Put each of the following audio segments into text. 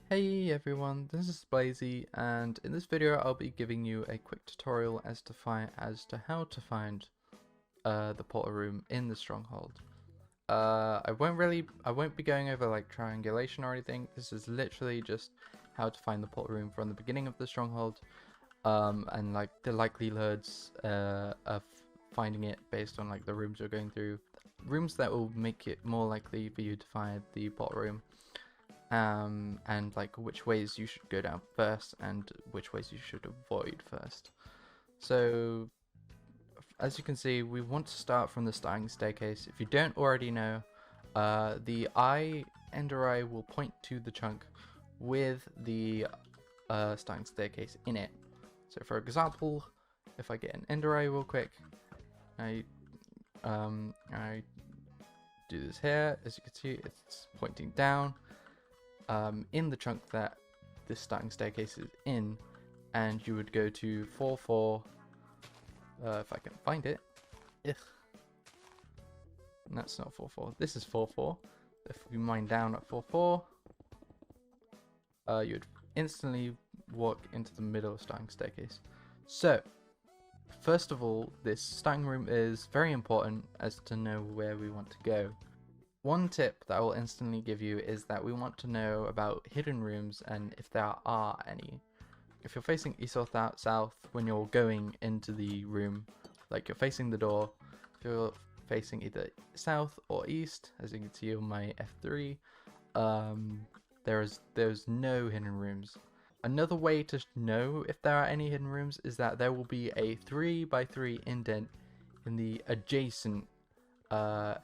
Hey everyone, this is Blazy, and in this video I'll be giving you a quick tutorial as to how to find the portal room in the Stronghold. I won't be going over like triangulation or anything. This is literally just how to find the portal room from the beginning of the Stronghold, and like the likelihoods of finding it based on like the rooms you're going through, rooms that will make it more likely for you to find the portal room. And like which ways you should go down first and which ways you should avoid first. So as you can see, we want to start from the starting staircase. If you don't already know, the ender eye will point to the chunk with the starting staircase in it. So for example, if I get an ender eye real quick, I do this here. As you can see, it's pointing down in the chunk that this starting staircase is in, and you would go to 4-4, if I can find it. Ugh. That's not 4-4, this is 4-4. If we mine down at 4-4, you'd instantly walk into the middle of starting staircase. So first of all, this starting room is very important as to know where we want to go. One tip that I will instantly give you is that we want to know about hidden rooms and if there are any. If you're facing east or south when you're going into the room, like you're facing the door, if you're facing either south or east, as you can see on my F3, there's no hidden rooms. Another way to know if there are any hidden rooms is that there will be a 3x3 indent in the adjacent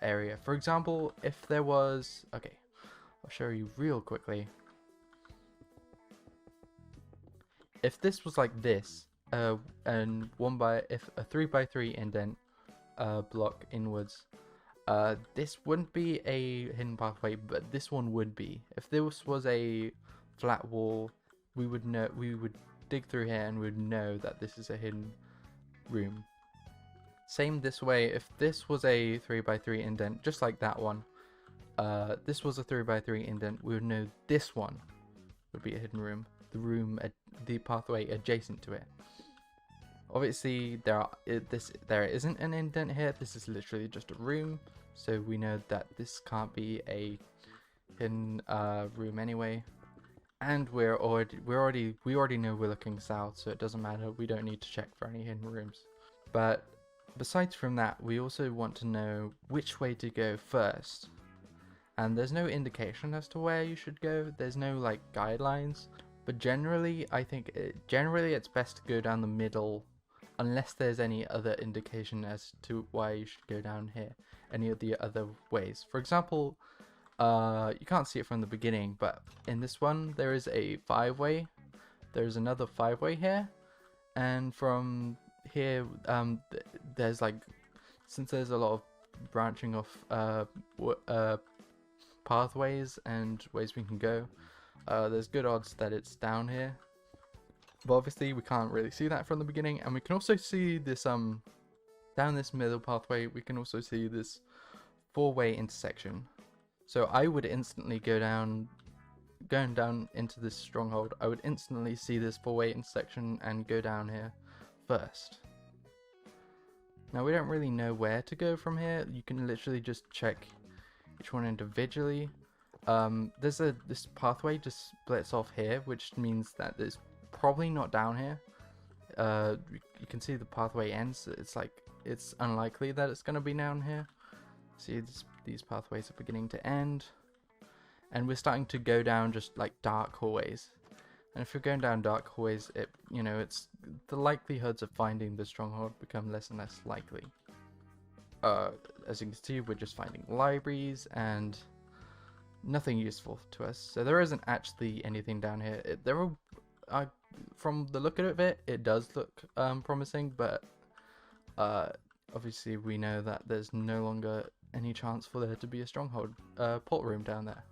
area. For example, if there was, okay, I'll show you real quickly. If this was like this, and if a 3x3 indent block inwards, this wouldn't be a hidden pathway, but this one would be. If this was a flat wall, we would dig through here and we would know that this is a hidden room. Same this way, if this was a 3x3 indent, just like that one, this was a 3x3 indent, we would know this one would be a hidden room, the pathway adjacent to it. Obviously, there isn't an indent here, this is literally just a room, so we know that this can't be a hidden room anyway. And we already know we're looking south, so it doesn't matter, we don't need to check for any hidden rooms. But besides from that, we also want to know which way to go first. And there's no indication as to where you should go, there's no like guidelines, but generally I think it's best to go down the middle unless there's any other indication as to why you should go down here, any of the other ways. For example, you can't see it from the beginning, but in this one there is a 5-way, there's another 5-way here, and from here there's like, since there's a lot of branching off pathways and ways we can go, there's good odds that it's down here, but obviously we can't really see that from the beginning. And we can also see this down this middle pathway, we can also see this 4-way intersection. So I would instantly going down into this stronghold, I would instantly see this 4-way intersection and go down here first. Now we don't really know where to go from here, you can literally just check each one individually. This pathway just splits off here, which means that it's probably not down here. You can see the pathway ends, it's unlikely that it's going to be down here. See, these pathways are beginning to end, and we're starting to go down just like dark hallways. And if you're going down dark hallways, it's the likelihoods of finding the stronghold become less and less likely. As you can see, we're just finding libraries and nothing useful to us. So there isn't actually anything down here. From the look of it, it does look promising, but obviously we know that there's no longer any chance for there to be a stronghold portal room down there.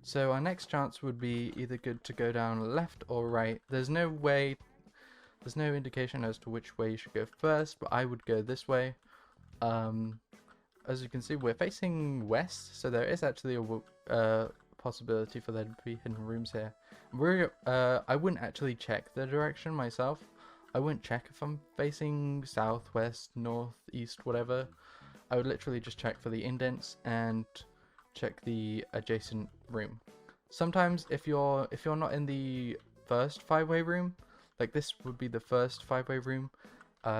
So our next chance would be either good to go down left or right. There's no indication as to which way you should go first, but I would go this way. As you can see, we're facing west, so there is actually a possibility for there to be hidden rooms here. I wouldn't actually check the direction myself. I wouldn't check if I'm facing south, west, north, east, whatever. I would literally just check for the indents and check the adjacent room. Sometimes if you're not in the first 5-way room, like this would be the first 5-way room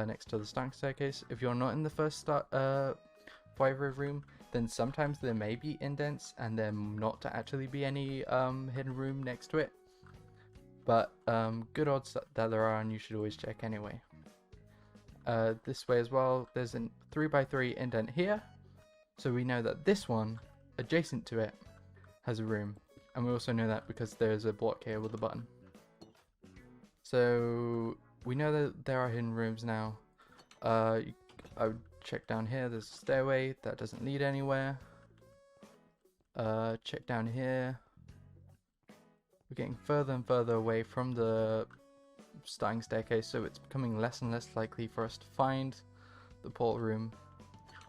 next to the starting staircase. If you're not in the first 5-way room, then sometimes there may be indents and there not to actually be any hidden room next to it. But good odds that there are, and you should always check anyway. This way as well, there's a 3x3 indent here, so we know that this one adjacent to it has a room, and we also know that because there's a block here with a button. So we know that there are hidden rooms now. I would check down here, there's a stairway that doesn't lead anywhere. Check down here. We're getting further and further away from the starting staircase, so it's becoming less and less likely for us to find the portal room.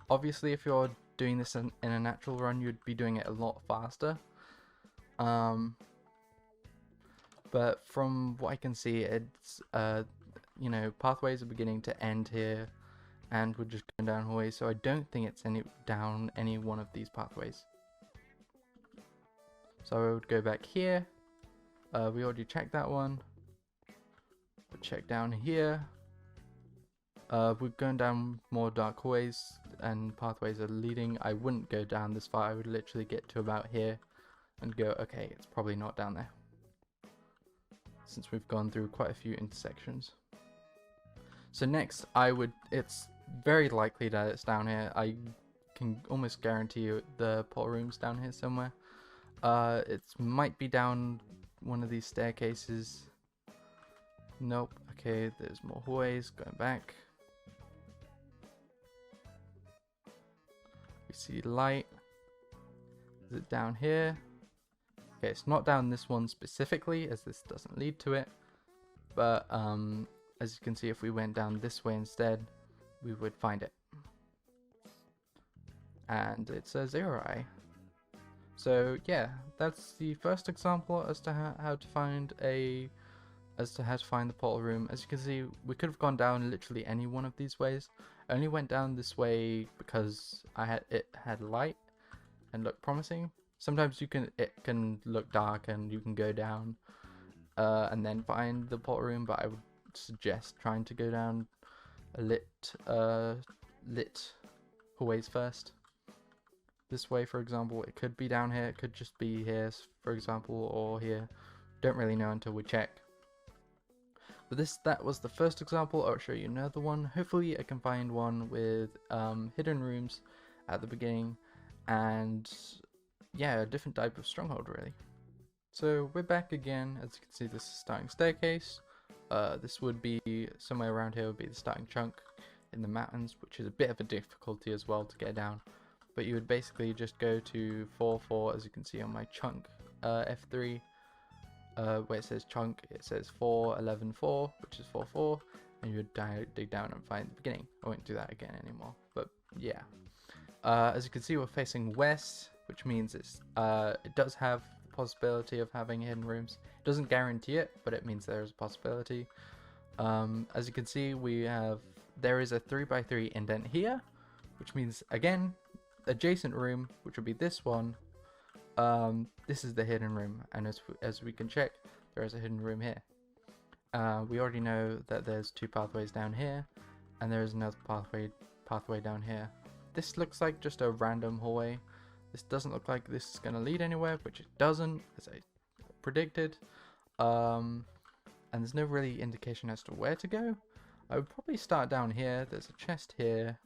Obviously, if you're doing this in a natural run, you'd be doing it a lot faster. But from what I can see, it's you know, pathways are beginning to end here, and we're just going down hallways. So I don't think it's down any one of these pathways. So I would go back here. We already checked that one. We'll check down here. We're going down more dark hallways and pathways are leading. I wouldn't go down this far. I would literally get to about here and go, okay, it's probably not down there, since we've gone through quite a few intersections. So next, it's very likely that it's down here. I can almost guarantee you the portal room's down here somewhere. It might be down one of these staircases. Nope. Okay, there's more hallways going back. We see light. Is it down here? Okay, it's not down this one specifically, as this doesn't lead to it. But as you can see, if we went down this way instead, we would find it. And it's a 0i. So yeah, that's the first example as to how to find the portal room. As you can see, we could have gone down literally any one of these ways. I only went down this way because it had light and looked promising. Sometimes it can look dark and you can go down and then find the portal room, but I would suggest trying to go down a lit hallways first. This way, for example, it could be down here, it could just be here, for example, or here. Don't really know until we check. But that was the first example. I'll show you another one. Hopefully I can find one with hidden rooms at the beginning, and yeah, a different type of stronghold really. So we're back again. As you can see, this is starting staircase. This would be somewhere around here, would be the starting chunk in the mountains, which is a bit of a difficulty as well to get down. But you would basically just go to 4-4, as you can see on my chunk F3, where it says chunk, it says 4-11-4, which is 4-4, and you would dig down and find the beginning. I won't do that again anymore, but yeah. As you can see, we're facing west, which means it does have the possibility of having hidden rooms. It doesn't guarantee it, but it means there is a possibility. As you can see, there is a 3x3 indent here, which means, again, adjacent room, which would be this one. This is the hidden room, and as we can check, there is a hidden room here. We already know that there's 2 pathways down here, and there is another pathway down here. This looks like just a random hallway. This doesn't look like this is going to lead anywhere, which it doesn't, as I predicted. And there's no really indication as to where to go. I would probably start down here. There's a chest here.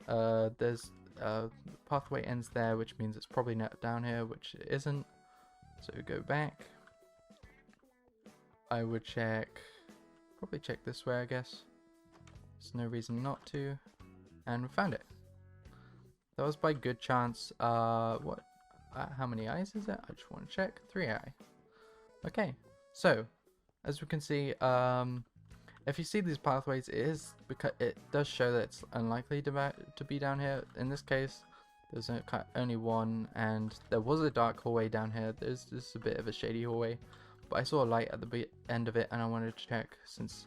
There's the pathway ends there, which means it's probably not down here, which it isn't. So go back. I would probably check this way, I guess. There's no reason not to. And we found it. That was by good chance. How many eyes is it? I just want to check. 3 eye. Okay, so as we can see, if you see these pathways, it does show that it's unlikely to be down here. In this case, There's only one, and there was a dark hallway down here. This is a bit of a shady hallway, but I saw a light at the end of it, and I wanted to check since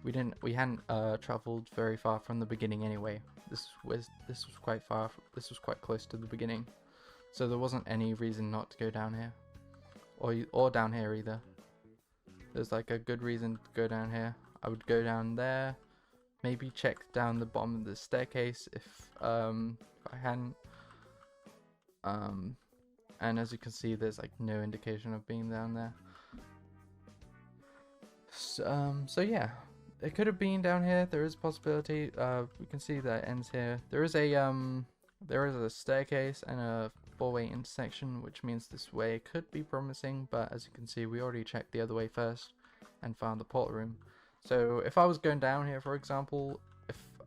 we hadn't traveled very far from the beginning anyway. This was quite far. This was quite close to the beginning, so there wasn't any reason not to go down here, or down here either. There's like a good reason to go down here. I would go down there, maybe check down the bottom of the staircase if I hadn't. And as you can see, there's like no indication of being down there. So yeah, it could have been down here. There is a possibility. We can see that it ends here. There is a staircase and a four-way intersection, which means this way could be promising. But as you can see, we already checked the other way first and found the portal room. So if I was going down here, for example,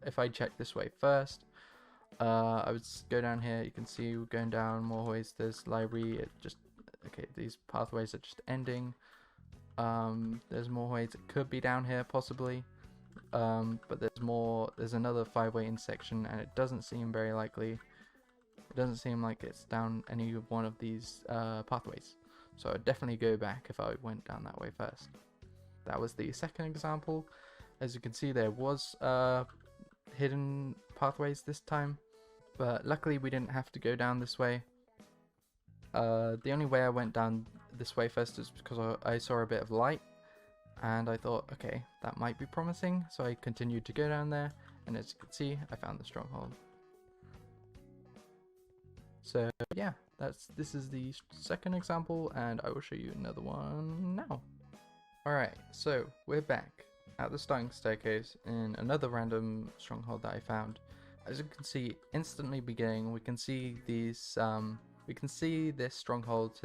if I checked this way first, I would go down here. You can see we're going down more ways. There's library. Okay. These pathways are just ending. There's more ways. It could be down here possibly. But there's another 5-way intersection, and it doesn't seem very likely. It doesn't seem like it's down any one of these pathways. So I'd definitely go back if I went down that way first. That was the second example. As you can see, there was hidden pathways this time, but luckily we didn't have to go down this way. The only way I went down this way first is because I saw a bit of light, and I thought, okay, that might be promising, so I continued to go down there, and as you can see, I found the stronghold. So yeah, this is the second example, and I will show you another one now. Alright, so we're back at the starting staircase in another random stronghold that I found. As you can see, instantly beginning, we can see these this stronghold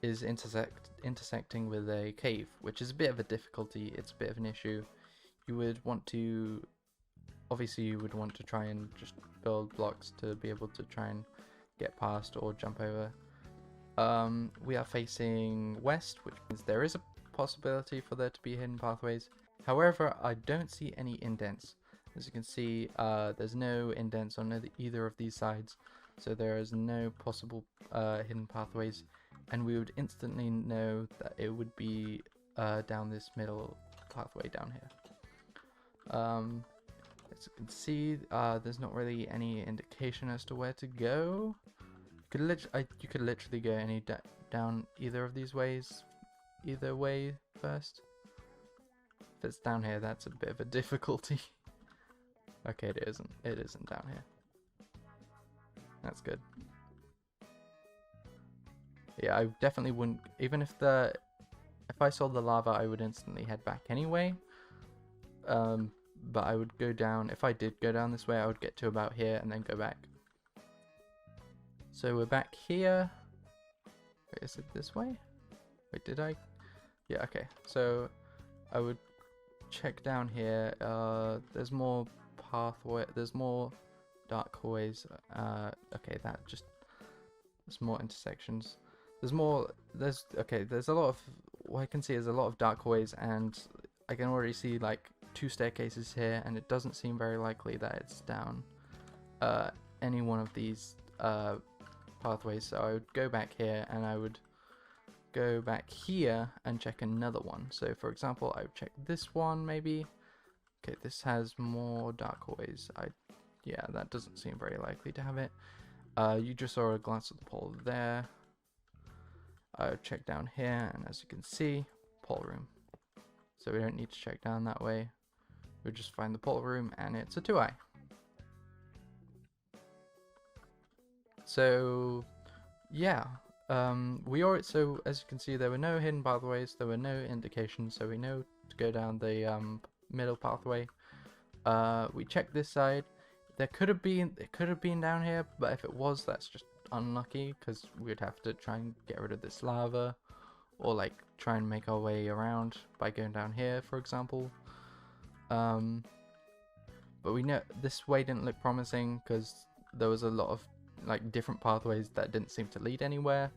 is intersecting with a cave, which is a bit of a difficulty. It's a bit of an issue. You would want to try and just build blocks to be able to try and get past or jump over. We are facing west, which means there is a possibility for there to be hidden pathways. However, I don't see any indents. As you can see, there's no indents on either of these sides, so there is no possible hidden pathways, and we would instantly know that it would be down this middle pathway down here. As you can see, there's not really any indication as to where to go. You could literally go down either of these ways, either way first. If it's down here, that's a bit of a difficulty. Okay, it isn't down here. That's good. Yeah, I definitely wouldn't, even if I saw the lava, I would instantly head back anyway. But I would go down, if I did go down this way, I would get to about here and then go back. So we're back here. Wait, is it this way? Wait, did I? Yeah, okay. So I would check down here. There's more pathway, there's more dark hallways. Okay, there's more intersections. There's a lot of, what I can see is a lot of dark hallways, and I can already see like 2 staircases here, and it doesn't seem very likely that it's down any one of these pathways. So I would go back here, and I would go back here and check another one. So for example, I would check this one maybe. Okay, this has more dark hallways. Yeah, that doesn't seem very likely to have it. You just saw a glance at the portal there. I would check down here, and as you can see, portal room. So we don't need to check down that way. We'll just find the portal room, and it's a 2-eye. So yeah, so as you can see, there were no hidden pathways, there were no indications, so we know to go down the middle pathway. We checked this side. It could have been down here, but if it was, that's just unlucky, because we'd have to try and get rid of this lava, or like try and make our way around by going down here, for example. But we know this way didn't look promising because there was a lot of like different pathways that didn't seem to lead anywhere.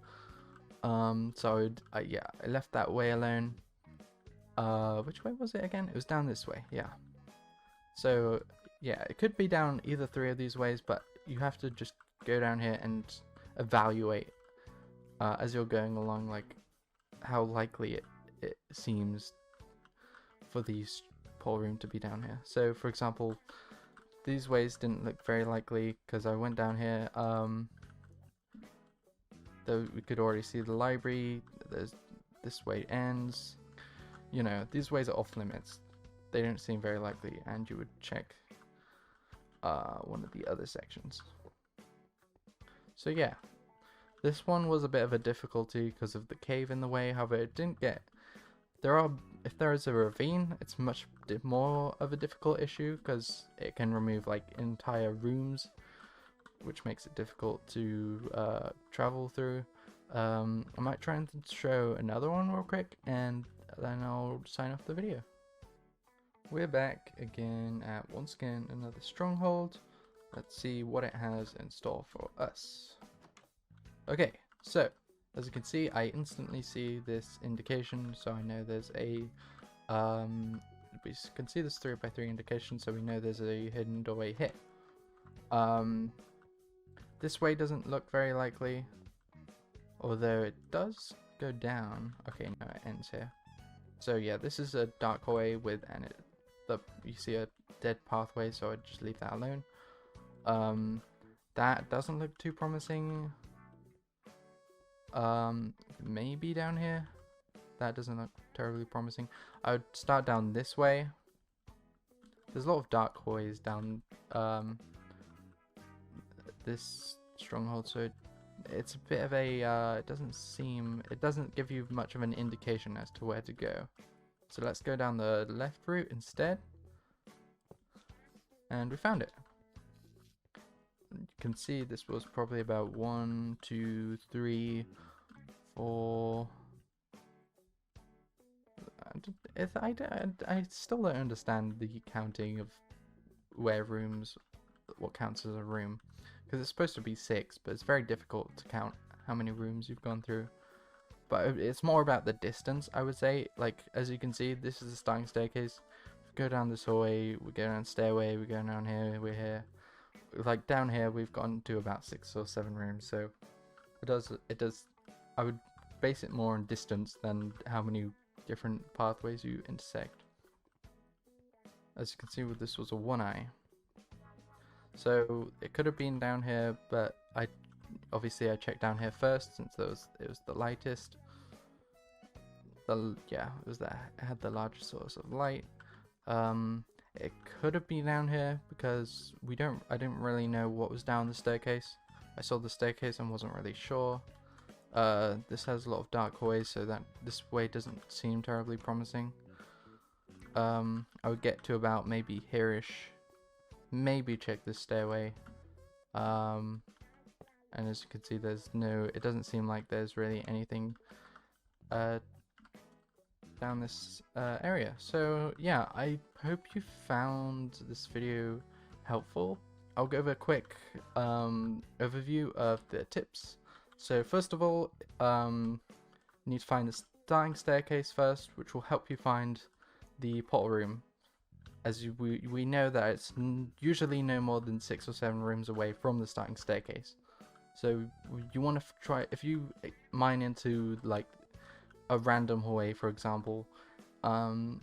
So I left that way alone. Which way was it again? It was down this way, yeah. So yeah, it could be down either 3 of these ways, but you have to just go down here and evaluate as you're going along, like how likely it seems for these portal room to be down here. So for example, these ways didn't look very likely because I went down here. Though we could already see the library. There's this way ends. You know, these ways are off limits. They don't seem very likely, and you would check one of the other sections. So yeah, this one was a bit of a difficulty because of the cave in the way. However, it didn't get. If there is a ravine, it's much more of a difficult issue because it can remove like entire rooms, which makes it difficult to travel through. I might try and show another one real quick, and then I'll sign off the video. We're back again at once again another stronghold. Let's see what it has in store for us. Okay, so as you can see, I instantly see this indication, so I know there's a we can see this 3x3 indication, so we know there's a hidden doorway here. This way doesn't look very likely, although it does go down. Okay, no, it ends here. So yeah, this is a dark hallway with, and you see a dead pathway, so I'd just leave that alone. That doesn't look too promising. Maybe down here. That doesn't look terribly promising. I would start down this way. There's a lot of dark hallways down this stronghold, so it's a bit of a it doesn't give you much of an indication as to where to go. So let's go down the left route instead, and we found it. You can see this was probably about 1, 2, 3, 4. I still don't understand the counting of where rooms, what counts as a room, because it's supposed to be 6, but it's very difficult to count how many rooms you've gone through. But it's more about the distance, I would say. Like, as you can see, this is the starting staircase. We go down this hallway, we go down the stairway, we go down here, we're here. Like down here, we've gone to about 6 or 7 rooms. So it does. I would base it more on distance than how many different pathways you intersect. As you can see, this was a 1-eye. So it could have been down here, but obviously I checked down here first since it was the lightest. It had the largest source of light. It could have been down here because I didn't really know what was down the staircase. I saw the staircase and wasn't really sure. This has a lot of dark hallways, so that this way doesn't seem terribly promising. I would get to about maybe here-ish. Maybe check this stairway. And as you can see, it doesn't seem like there's really anything down this area. So yeah, I hope you found this video helpful. I'll give a quick overview of the tips. So first of all, you need to find the starting staircase first, which will help you find the portal room. As we know that it's usually no more than 6 or 7 rooms away from the starting staircase. So you want to try, if you mine into like a random hallway, for example, and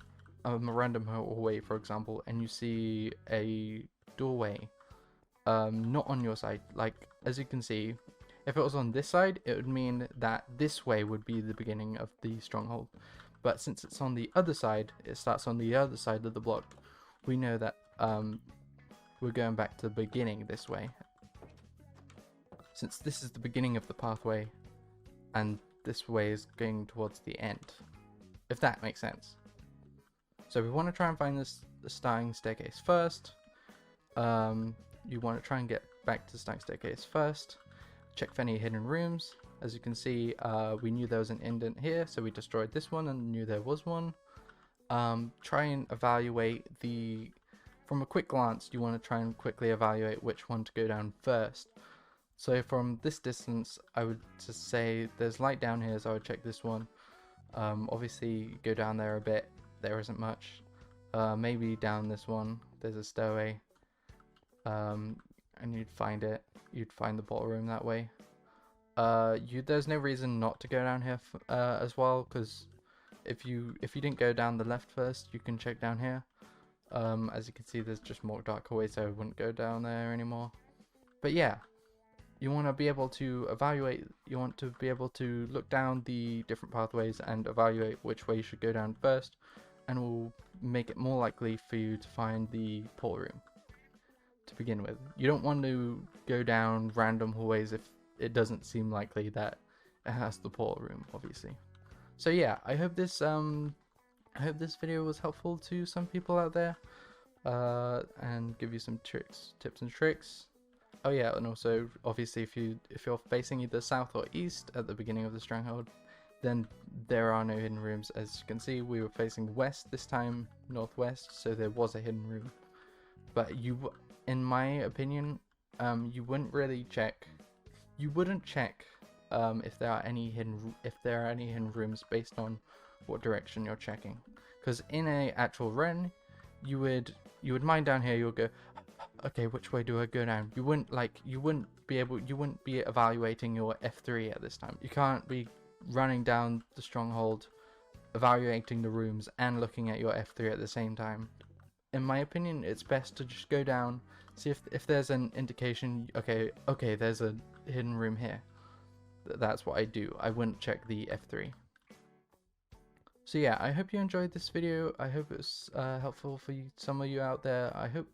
you see a doorway not on your side, like as you can see, if it was on this side, it would mean that this way would be the beginning of the stronghold. But since it's on the other side, it starts on the other side of the block. We know that we're going back to the beginning this way. Since this is the beginning of the pathway, and this way is going towards the end, if that makes sense. So we want to try and find the starting staircase first. You want to try and get back to the starting staircase first. Check for any hidden rooms. As you can see, we knew there was an indent here, so we destroyed this one and knew there was one. Try and evaluate from a quick glance, you want to try and quickly evaluate which one to go down first. So from this distance, I would just say there's light down here, so I would check this one. Obviously, go down there a bit, there isn't much. Maybe down this one, there's a stairway. and you'd find it. You'd find the portal room that way. There's no reason not to go down here as well, because if you didn't go down the left first, you can check down here. As you can see, there's just more dark away, so I wouldn't go down there anymore. But yeah, you want to be able to evaluate. You want to be able to look down the different pathways and evaluate which way you should go down first, and it will make it more likely for you to find the portal room to begin with. You don't want to go down random hallways if it doesn't seem likely that it has the portal room, obviously. So yeah, I hope this video was helpful to some people out there, and give you some tips and tricks. Oh yeah, and also obviously if you're facing either south or east at the beginning of the stronghold, then there are no hidden rooms. As you can see, we were facing west this time, northwest, so there was a hidden room. But in my opinion, you wouldn't really check. You wouldn't check if there are any hidden rooms based on what direction you're checking. Because in a actual run, you would mine down here. You'll go, okay, which way do I go down? You wouldn't be evaluating your F3 at this time. You can't be running down the stronghold, evaluating the rooms and looking at your F3 at the same time. In my opinion, it's best to just go down, see if there's an indication. Okay, there's a hidden room here. That's what I do. I wouldn't check the F3. So yeah, I hope you enjoyed this video. I hope it was helpful for some of you out there. I hope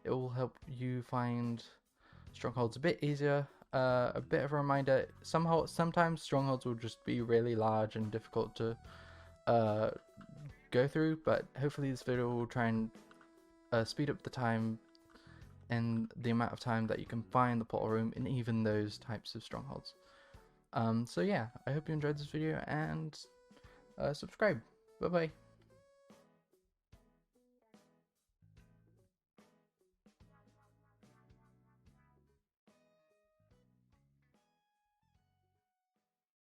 it will help you find strongholds a bit easier. A bit of a reminder, sometimes strongholds will just be really large and difficult to go through, but hopefully this video will try and speed up the time and the amount of time that you can find the portal room in even those types of strongholds. So yeah, I hope you enjoyed this video, and subscribe. Bye bye.